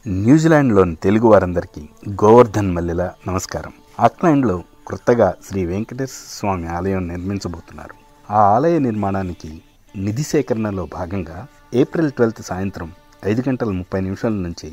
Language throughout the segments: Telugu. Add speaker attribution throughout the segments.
Speaker 1: న్యూజిలాండ్లోని తెలుగు వారందరికీ గోవర్ధన్ మల్లెల నమస్కారం. ఆక్లాండ్లో కొత్తగా శ్రీ వెంకటేశ్వర స్వామి ఆలయం నిర్మించబోతున్నారు. ఆ ఆలయ నిర్మాణానికి నిధి సేకరణలో భాగంగా ఏప్రిల్ 12 సాయంత్రం 5:30 నుంచి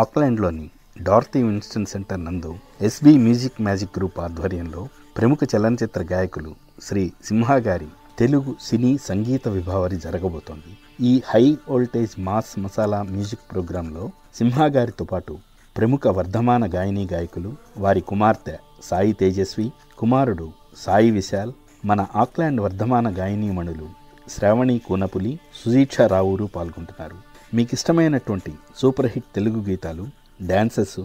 Speaker 1: ఆక్లాండ్లోని డార్తీ విన్స్టన్ సెంటర్ నందు ఎస్బీ మ్యూజిక్ మ్యాజిక్ గ్రూప్ ఆధ్వర్యంలో ప్రముఖ చలనచిత్ర గాయకులు శ్రీ సింహ గారి తెలుగు సినీ సంగీత విభావరి జరగబోతోంది. ఈ high voltage mass masala music ప్రోగ్రాంలో సింహ గారితో పాటు ప్రముఖ వర్ధమాన గాయనీ గాయకులు, వారి కుమార్తె సాయి తేజస్వి, కుమారుడు సాయి విశాల్, మన ఆక్లాండ్ వర్ధమాన గాయనీమణులు శ్రావణి కూనపులి, సుజీక్ష రావురు పాల్గొంటున్నారు. మీకు ఇష్టమైనటువంటి సూపర్ హిట్ తెలుగు గీతాలు, డాన్సెస్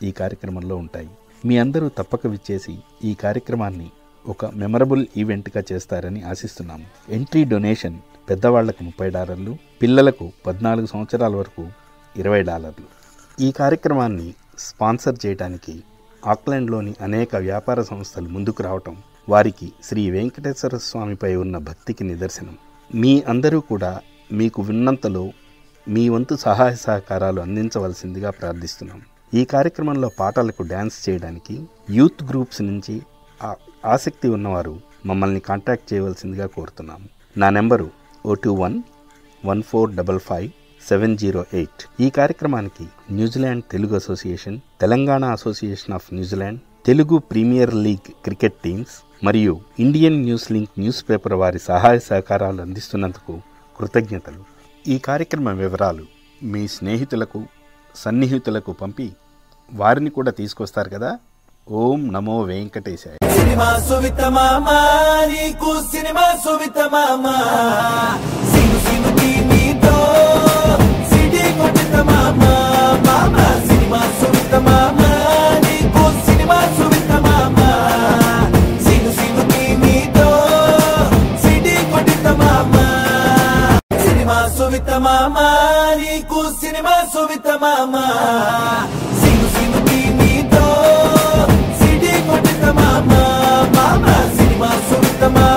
Speaker 1: ఈ కార్యక్రమంలో ఉంటాయి. మీ అందరూ తప్పక విచ్చేసి ఈ కార్యక్రమాన్ని ఒక మెమరబుల్ ఈవెంట్గా చేస్తారని ఆశిస్తున్నాము. ఎంట్రీ డొనేషన్ పెద్దవాళ్లకు $30, పిల్లలకు 14 సంవత్సరాల వరకు $20. ఈ కార్యక్రమాన్ని స్పాన్సర్ చేయడానికి ఆక్లాండ్లోని అనేక వ్యాపార సంస్థలు ముందుకు రావటం వారికి శ్రీ వెంకటేశ్వర స్వామిపై ఉన్న భక్తికి నిదర్శనం. మీ అందరూ కూడా మీకు విన్నంతలో మీ వంతు సహాయ సహకారాలు అందించవలసిందిగా ప్రార్థిస్తున్నాం. ఈ కార్యక్రమంలో పాటలకు డ్యాన్స్ చేయడానికి యూత్ గ్రూప్స్ నుంచి ఆసక్తి ఉన్నవారు మమ్మల్ని కాంటాక్ట్ చేయవలసిందిగా కోరుతున్నాము. నా నెంబరు 021-1455-708. ఈ కార్యక్రమానికి New Zealand Telugu Association, Telangana Association of New Zealand, Telugu premier league cricket teams మరియు Indian News Link news paper వారి సహాయ సహకారాలు అందిస్తున్నందుకు కృతజ్ఞతలు. ఈ కార్యక్రమ వివరాలు మీ స్నేహితులకు, సన్నిహితులకు పంపి వారిని కూడా తీసుకొస్తారు కదా. ఓం నమో వెంకటేశాయ.
Speaker 2: సినిమా సువిత మామా, నీకు సినిమా సువిత మామా, సిను సిను నీతో సిడి కొట్టిత మామా, మామా సినిమా సువిత మామా, నీకు సినిమా సువిత మామా, సిను సిను నీతో సిడి కొట్టిత మామా, సినిమా సువిత మామా, నీకు సినిమా సువిత మామా, సిను సిను నీతో సిడి కొట్టిత మామా, మామా సినిమా సువిత మామా.